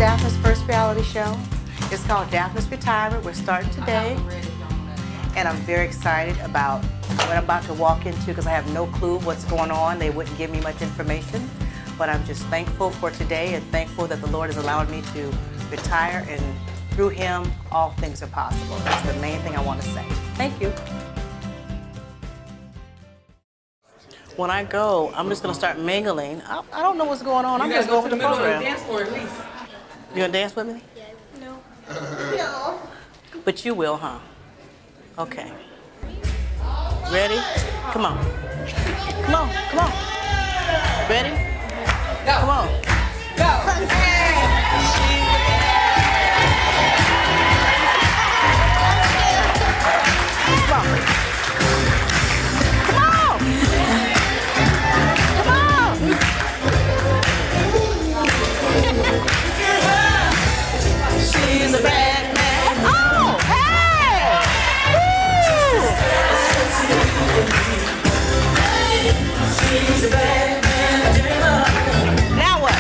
Dafna's first reality show. It's called Dafna's Retirement. We're starting today. And I'm very excited about what I'm about to walk into because I have no clue what's going on. They wouldn't give me much information. But I'm just thankful for today and thankful that the Lord has allowed me to retire, and through Him, all things are possible. That's the main thing I want to say. Thank you. When I go, I'm just going to start mingling. I don't know what's going on. I'm just going with the program. Dance for at least. You going to dance with me? No. No. But you will, huh? Okay. Ready? Come on. Come on, come on. Ready? Go. Come on. Go. She's a bad man. Oh, hey! She's a bad man. Now what?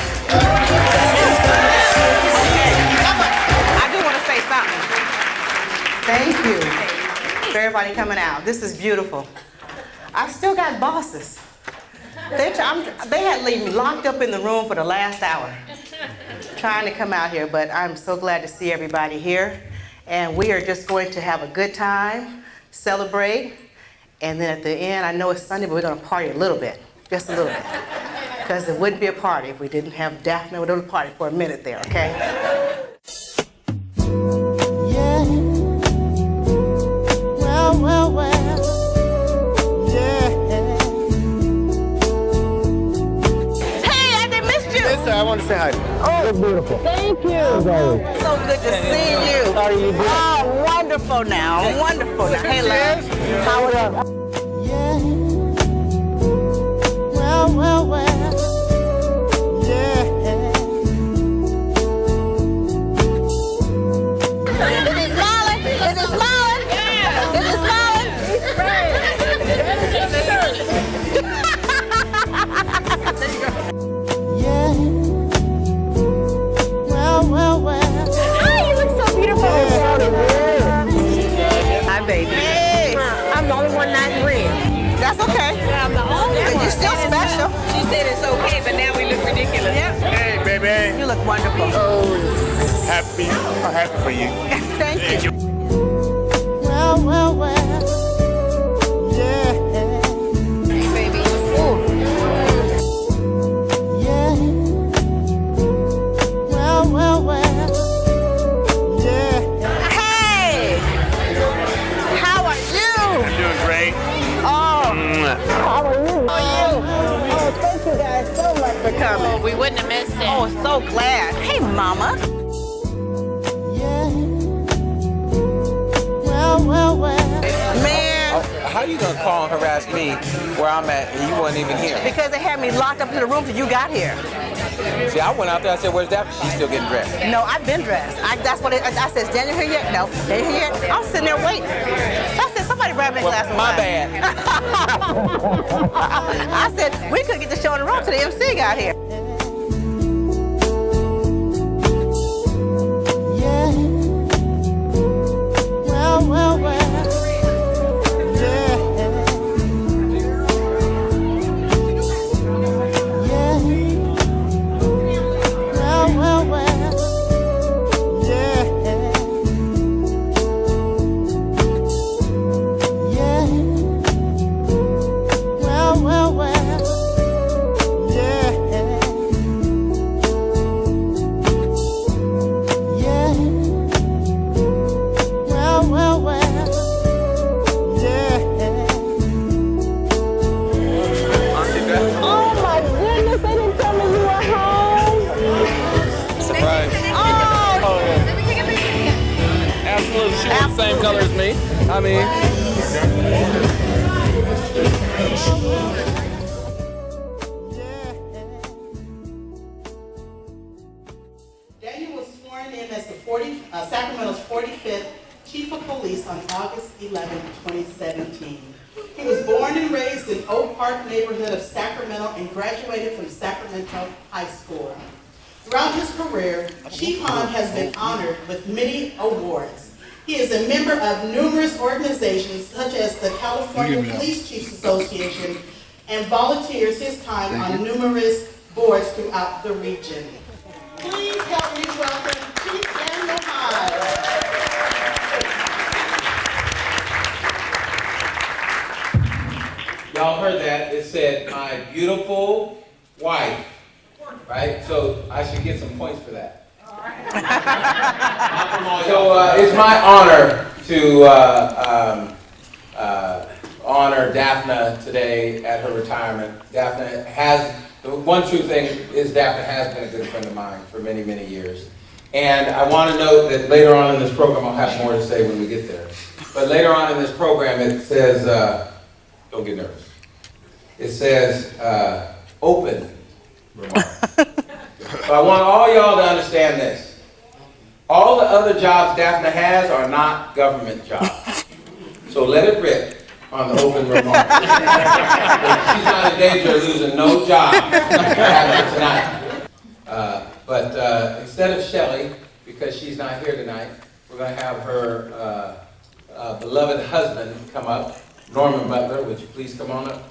I do want to say something. Thank you for everybody coming out. This is beautiful. I still got bosses. They had to leave me locked up in the room for the last hour trying to come out here, but I'm so glad to see everybody here. And we are just going to have a good time, celebrate, and then at the end, I know it's Sunday, but we're going to party a little bit, just a little bit. Because it wouldn't be a party if we didn't have Dafna. We would party for a minute there, okay? I want to say hi. Oh, it's beautiful. Thank you. So good to see you. How are you doing? Oh, wonderful now. Wonderful now. Hey, love. How are you? Yeah. Well. Yeah. Is it smiling? Is it smiling? Yeah. Is it smiling? It's great. There you go. Yeah. Well. Hi, you look so beautiful. Hi, baby. Hey. I'm the only one not in red. That's okay. I'm the only one. You're still special. She said it's okay, but now we look ridiculous. Yep. Hey, baby. You look wonderful. Happy. I'm happy for you. Thank you. Well. Yeah. Hey, baby. Yeah. Well. Yeah. Hey! How are you? I'm doing great. How are you? Oh, thank you guys so much for coming. We wouldn't have missed it. Oh, so glad. Hey, Mama. Yeah. Well. Man, How you gonna call and harass me where I'm at and you weren't even here? because they had me locked up in the room till you got here. See, I went out there, I said, where's that? She's still getting dressed. No, I've been dressed. That's what I said, is Daniel here yet? No. They here yet? I was sitting there waiting. I said, somebody grab me a glass of My wine. bad. I said, we couldn't get the show on the road till the MC got here. Yeah. Well. Yeah. Same color as me. I mean. Daniel was sworn in as Sacramento's 45th Chief of Police on August 11, 2017. He was born and raised in Oak Park neighborhood of Sacramento and graduated from Sacramento High School. Throughout his career, Chief Hahn has been honored with many awards. He is a member of numerous organizations such as the California Police Chiefs Association and volunteers his time on numerous boards throughout the region. Please help me welcome Chief Daniel Hahn. Y'all heard that? It said, my beautiful wife, right? So I should get some points for that. So it's my honor to honor Dafna today at her retirement. Dafna has, the one true thing is Dafna has been a good friend of mine for many, many years. And I want to note that later on in this program, I'll have more to say when we get there. But later on in this program, it says, don't get nervous. It says, open remarks. So I want all y'all to understand this. All the other jobs Dafna has are not government jobs. So let it rip on the open remarks. She's not in danger of losing no job tonight. But instead of Shelley, because she's not here tonight, we're going to have her beloved husband come up, Norman Butler. Would you please come on up?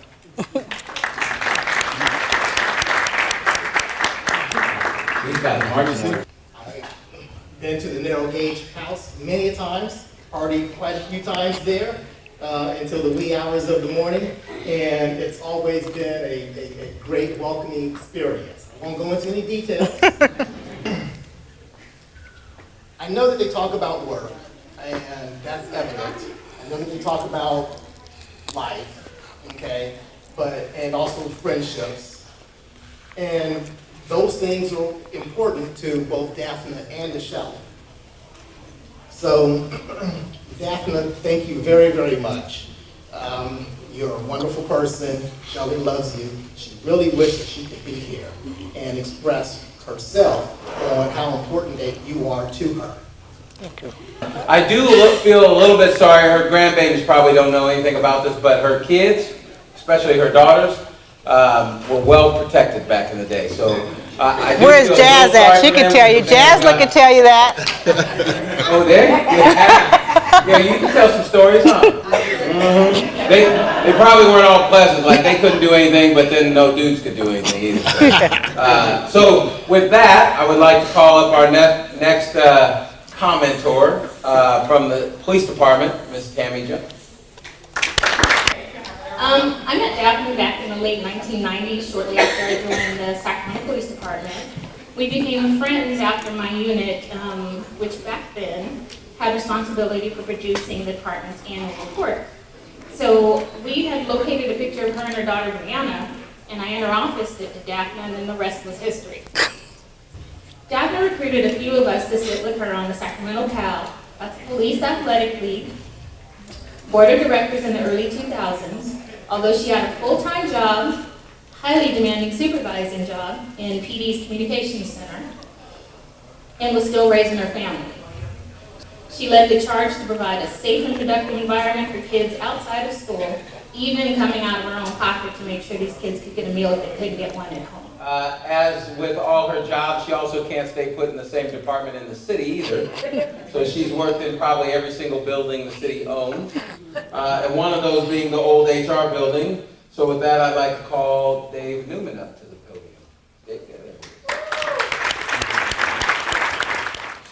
He's got a marching. I've been to the narrow gauge house many a times, partied quite a few times there until the wee hours of the morning, and it's always been a great welcoming experience. I won't go into any details. I know that they talk about work, and that's evident. I know that they talk about life, okay, and also friendships, and those things are important to both Dafna and Shelley. So, Dafna, thank you very, very much. You're a wonderful person. Shelley loves you. She really wishes she could be here and express herself on how important that you are to her. I do feel a little bit sorry. Her grandbabies probably don't know anything about this, but her kids, especially her daughters, were well protected back in the day. So I do Where's feel a Jazz little sorry at? She for can them. tell you. Jazz can tell you that. Oh, there? Yeah, you can tell some stories, huh? Mm-hmm. They probably weren't all pleasant. Like they couldn't do anything, but then no dudes could do anything either. So with that, I would like to call up our next commentor from the police department, Ms. Tammy Jones. I met Dafna back in the late 1990s, shortly after I joined the Sacramento Police Department. We became friends after my unit, which back then had responsibility for producing the department's annual report. So we had located a picture of her and her daughter Brianna, and I inter-officed it to Dafna, and then the rest was history. Dafna recruited a few of us to sit with her on the Sacramento PAL, that's Police Athletic League, Board of Directors in the early 2000s, although she had a full-time job, highly demanding supervising job in PD's Communications Center, and was still raising her family. She led the charge to provide a safe and productive environment for kids outside of school, even coming out of her own pocket to make sure these kids could get a meal if they couldn't get one at home. As with all her jobs, she also can't stay put in the same department in the city either. So she's worked in probably every single building the city owns. And one of those being the old HR building. So with that, I'd like to call Dave Newman up to the podium. Dave, get it.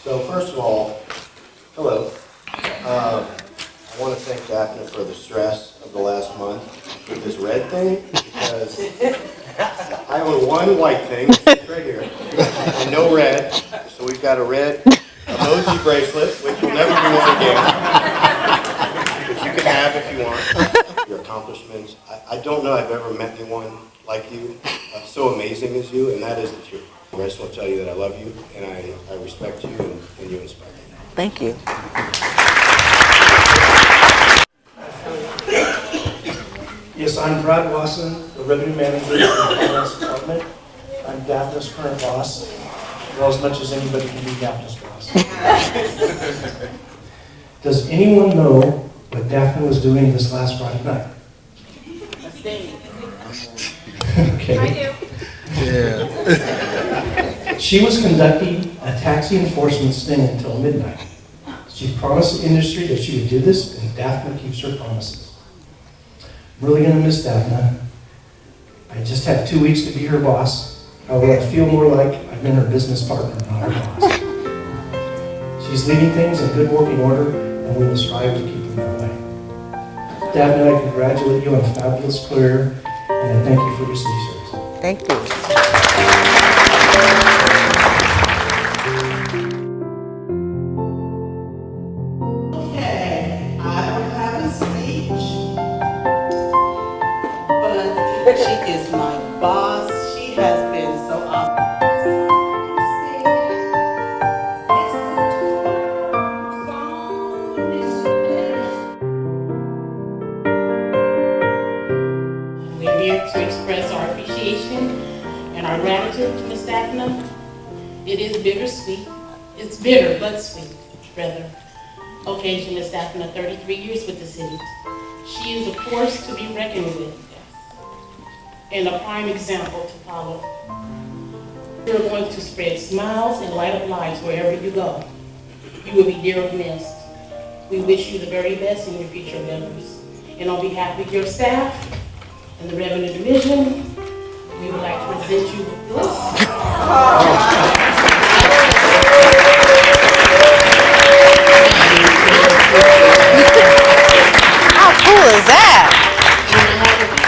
So first of all, hello. I want to thank Dafna for the stress of the last month with this red thing, because I own one white thing right here and no red. So we've got a red emoji bracelet, which will never be worn again, which you can have if you want. Your accomplishments. I don't know I've ever met anyone like you, so amazing as you, and that is the truth. I just want to tell you that I love you, and I respect you, and you inspire me. Thank you. Yes, I'm Brad Wasson, the revenue manager of the finance department. I'm Dafna's current boss, well, as much as anybody can be Dafna's boss. Does anyone know what Dafna was doing this last Friday night? Okay. I do. Yeah. She was conducting a taxi enforcement sting until midnight. She promised the industry that she would do this, and Dafna keeps her promises. I'm really going to miss Dafna. I just had 2 weeks to be her boss. However, I feel more like I've been her business partner, not her boss. She's leaving things in good working order, and we will strive to keep them that way. Dafna, I congratulate you on a fabulous career, and I thank you for your city service. Thank you. She is my boss. She has been so awesome. We're here to express our appreciation and our gratitude to Ms. Dafna. It is bittersweet. It's bitter, but sweet, rather. Occasion Ms. Dafna, 33 years with the city. She is a force to be reckoned with, and a prime example to follow. You're going to spread smiles and light up lives wherever you go. You will be dearly missed. We wish you the very best in your future endeavors. And on behalf of your staff and the Revenue Division, we would like to present you with this. How cool is that?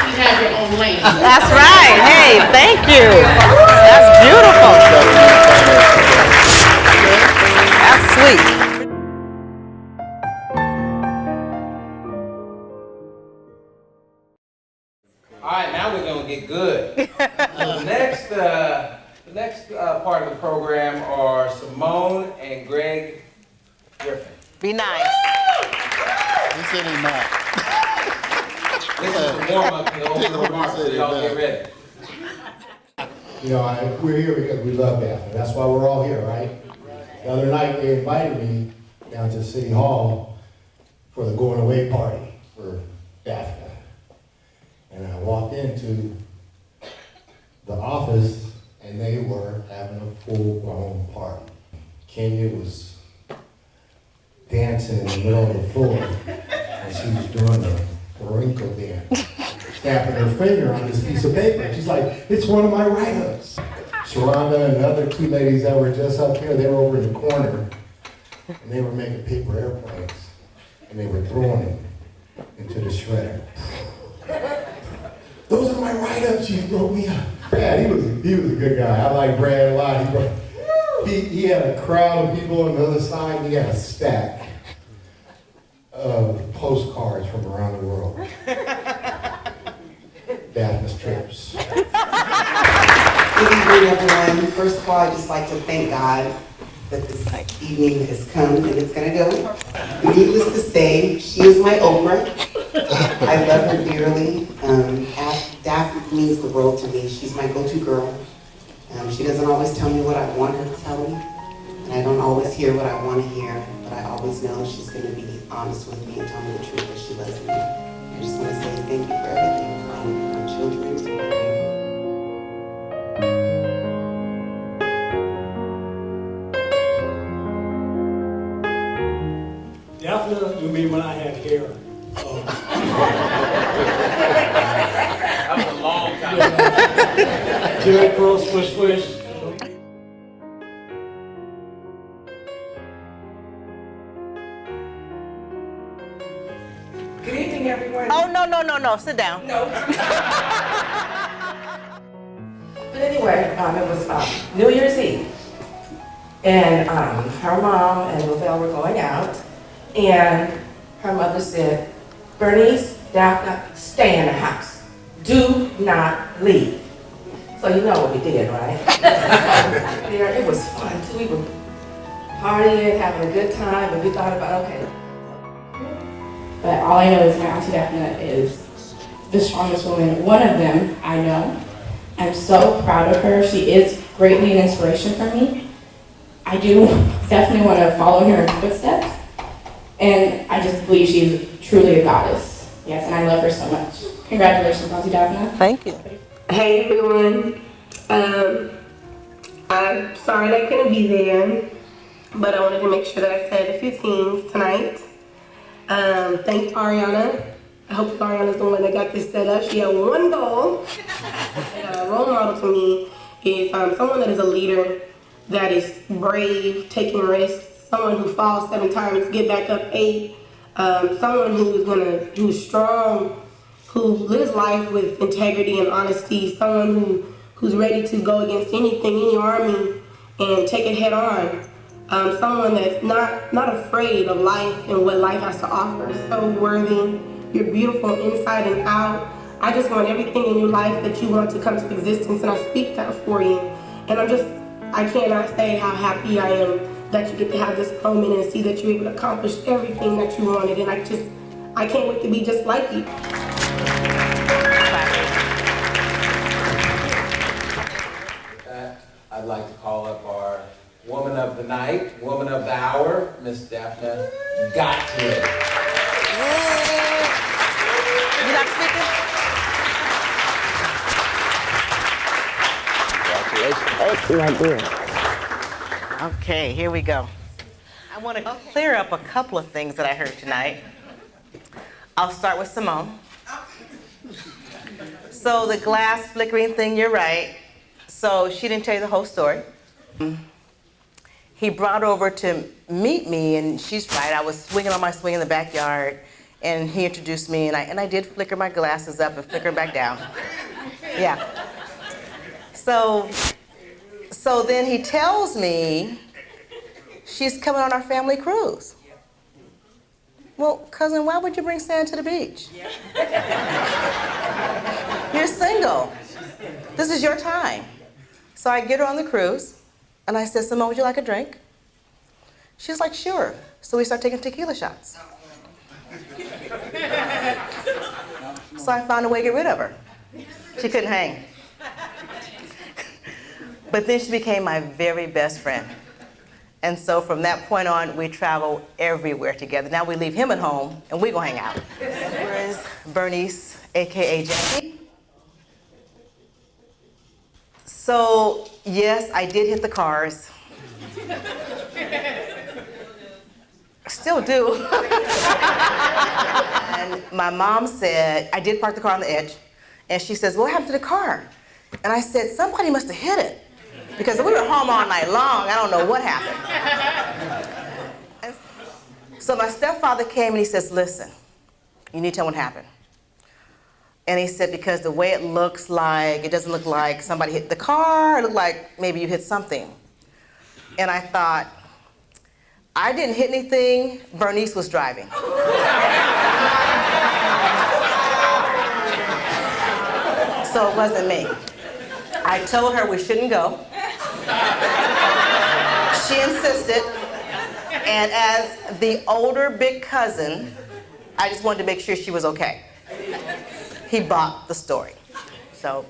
You have your own lane. That's right. Hey, thank you. That's beautiful. That's sweet. All right, now we're gonna get good. The next part of the program are Simone and Greg Griffin. Be nice. He said he's not. This is the warm-up to the open remarks, so y'all get ready. You know, we're here because we love Dafna. That's why we're all here, right? The other night, they invited me down to City Hall for the going away party for Dafna. And I walked into the office and they were having a full-blown party. Kenya was dancing in the middle of the floor and she was doing the flamenco dance, snapping her finger on this piece of paper. She's like, it's one of my write-ups. Sharonda and the other two ladies that were just up here, they were over in the corner and they were making paper airplanes and they were throwing them into the shredder. Those are my write-ups, you broke me up. Yeah, he was a good guy. I like Brad a lot. He had a crowd of people on the other side and he had a stack of postcards from around the world. Dafna's trips. Good evening, everyone. First of all, I'd just like to thank God that this evening has come and it's going to go. Needless to say, she is my Oprah. I love her dearly. Dafna means the world to me. She's my go-to girl. She doesn't always tell me what I want her to tell me, and I don't always hear what I want to hear, but I always know she's going to be honest with me and tell me the truth that she loves me. I just want to say thank you for everything, for my children. Dafna knew me when I had hair. That was a long time. Jerry curl, swish, swish. Good evening, everyone. Oh, no. Sit down. No. But anyway, it was New Year's Eve. And her mom and Lavelle were going out. And her mother said, Bernice, Dafna, stay in the house. Do not leave. So you know what we did, right? It was fun too. We were partying, having a good time, and we thought about, okay. But all I know is my Auntie Dafna is the strongest woman. One of them I know. I'm so proud of her. She is greatly an inspiration for me. I do definitely want to follow her footsteps. And I just believe she's truly a goddess. Yes, and I love her so much. Congratulations, Auntie Dafna. Thank you. Hey everyone. I Sorry that I couldn't be there, but I wanted to make sure that I said a few things tonight. Thank Ariana. I hope Ariana's the one that got this set up. She had one goal. A role model to me is someone that is a leader, that is brave, taking risks, someone who falls 7 times, get back up 8, someone who's strong, who lives life with integrity and honesty, someone who's ready to go against anything, any army, and take it head on. Someone that's not afraid of life and what life has to offer. So worthy. You're beautiful inside and out. I just want everything in your life that you want to come to existence, and I speak that for you. And I cannot say how happy I am that you get to have this moment and see that you're able to accomplish everything that you wanted. And I can't wait to be just like you. With that, I'd like to call up our woman of the night, woman of the hour, Miss Dafna Geothier. You not speaking? Okay, here we go. I want to clear up a couple of things that I heard tonight. I'll start with Simone. So the glass flickering thing, you're right. So she didn't tell you the whole story. He brought her over to meet me, and she's right. I was swinging on my swing in the backyard, and he introduced me, and I did flicker my glasses up and flicker back down. Yeah. So then he tells me she's coming on our family cruise. Well, cousin, why would you bring Sand to the beach? You're single. This is your time. So I get her on the cruise, and I said, Simone, would you like a drink? She's like, sure. So we start taking tequila shots. So I found a way to get rid of her. She couldn't hang. But then she became my very best friend. And so from that point on, we travel everywhere together. Now we leave him at home, and we go hang out. Where is Bernice, AKA Jackie? So, yes, I did hit the cars. Still do. And my mom said, I did park the car on the edge, and she says, what happened to the car? And I said, somebody must have hit it, because we were home all night long. I don't know what happened. And so my stepfather came and he says, listen, you need to tell what happened. And he said, because the way it looks like, it doesn't look like somebody hit the car, it looked like maybe you hit something. And I thought, I didn't hit anything, Bernice was driving. So it wasn't me. I told her we shouldn't go. She insisted, and as the older big cousin, I just wanted to make sure she was okay. He bought the story. So,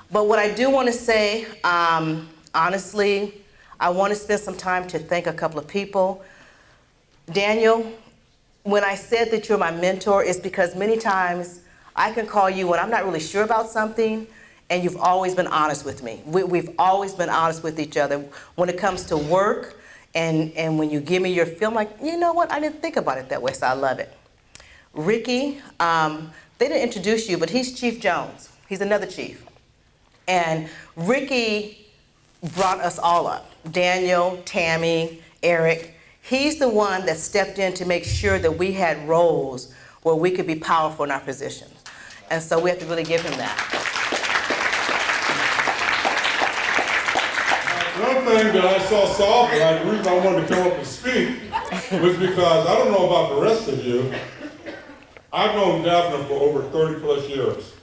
but what I do want to say, honestly, I want to spend some time to thank a couple of people. Daniel, when I said that you're my mentor, it's because many times I can call you when I'm not really sure about something, and you've always been honest with me. We've always been honest with each other when it comes to work, and when you give me your film, like, you know what, I didn't think about it that way, so I love it. Ricky, they didn't introduce you, but he's Chief Jones. He's another chief. And Ricky brought us all up. Daniel, Tammy, Eric. He's the one that stepped in to make sure that we had roles where we could be powerful in our positions. And so we have to really give him that. One thing that I saw Saul, like the reason I wanted to come up and speak was because I don't know about the rest of you. I've known Dafna for over 30 plus years.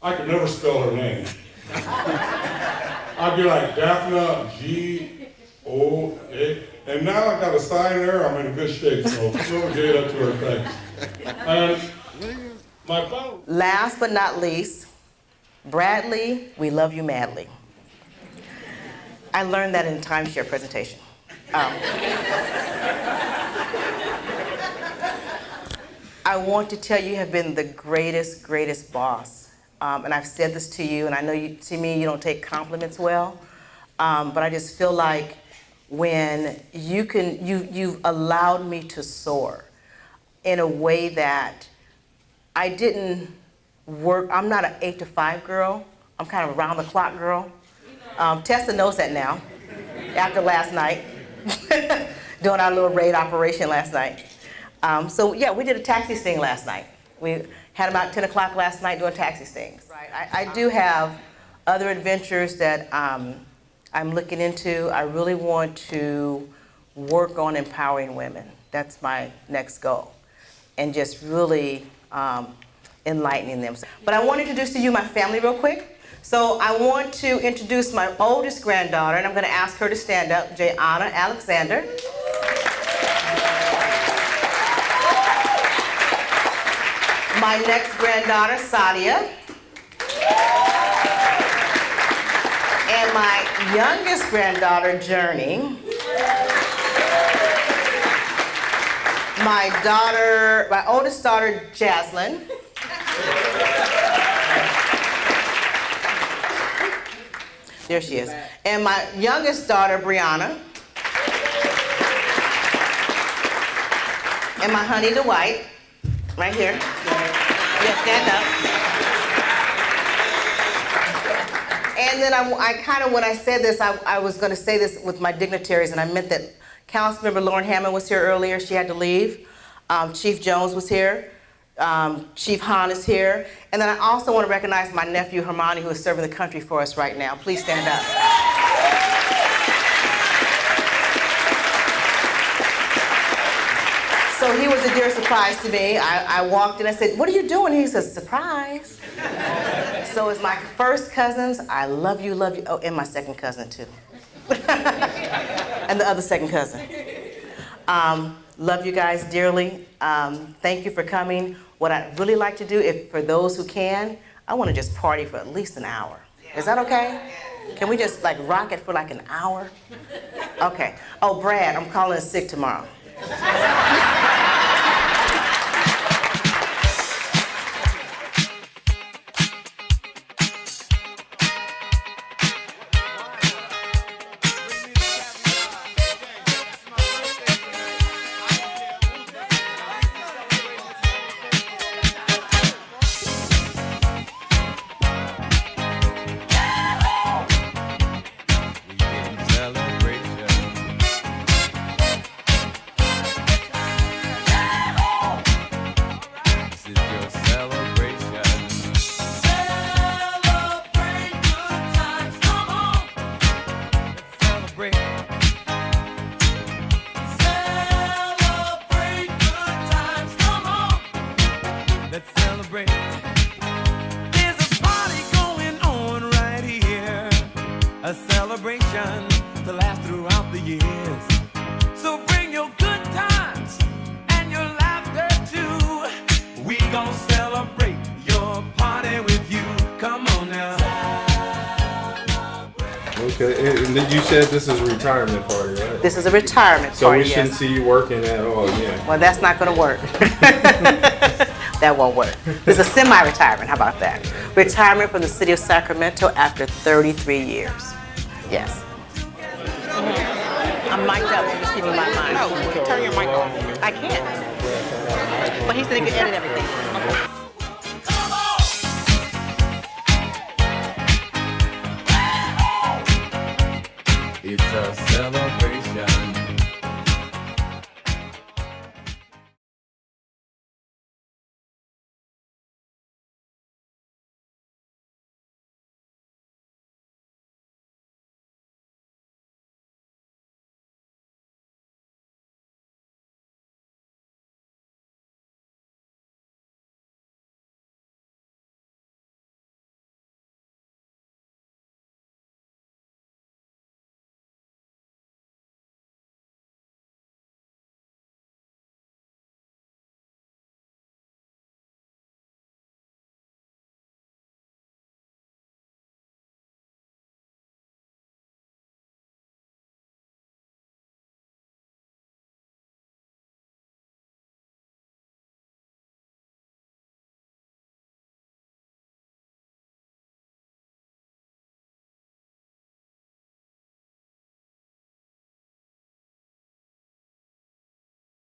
I could never spell her name. I'd be like Dafna, G-O-A, and now I got a sign there, I'm in good shape, so whoever gave that to her, thanks. And my final... Last but not least, Bradley, we love you madly. I learned that in a timeshare presentation. I want to tell you, you have been the greatest, greatest boss. And I've said this to you, and I know you, to me, you don't take compliments well. but I just feel like when you've allowed me to soar in a way that I didn't work. I'm not an 8 to 5 girl. I'm kind of a round the clock girl. Tessa knows that now, after last night, doing our little raid operation last night. So yeah, we did a taxi sting last night. We had about 10 o'clock last night doing taxi stings. Right. I do have other adventures that I'm looking into. I really want to work on empowering women. That's my next goal. And just really enlightening them. But I want to introduce to you my family real quick. So I want to introduce my oldest granddaughter, and I'm going to ask her to stand up, Jayana Alexander. My next granddaughter, Sadia. And my youngest granddaughter, Journey. My oldest daughter, Jaslyn. There she is. And my youngest daughter, Brianna. And my honey, Dwight, right here. Yeah, stand up. And then I kind of, when I said this, I was going to say this with my dignitaries, and I meant that Councilmember Lauren Hammond was here earlier. She had to leave. Chief Jones was here. Chief Hahn is here. And then I also want to recognize my nephew, Hermione, who is serving the country for us right now. Please stand up. So he was a dear surprise to me. I walked in, I said, "What are you doing?" He says, "Surprise." So as my first cousins, I love you, love you. Oh, and my second cousin too. And the other second cousin. Love you guys dearly. Thank you for coming. What I'd really like to do, if for those who can, I want to just party for at least an hour. Is that okay? Can we just like rock it for like an hour? Okay. Oh, Brad, I'm calling in sick tomorrow. A celebration to last throughout the years. So bring your good times and your laughter too. We gon' celebrate your party with you. Come on now. Okay, and then you said this is a retirement party, right? This is a retirement so party. So we shouldn't yes. see you working at all, yeah. Well, that's not going to work. That won't work. It's a semi-retirement. How about that? Retirement from the city of Sacramento after 33 years. Yes. I'm mic'd up, so just keep me my mind. No, turn your mic on. I can't. But he said he could edit everything. It's a celebration.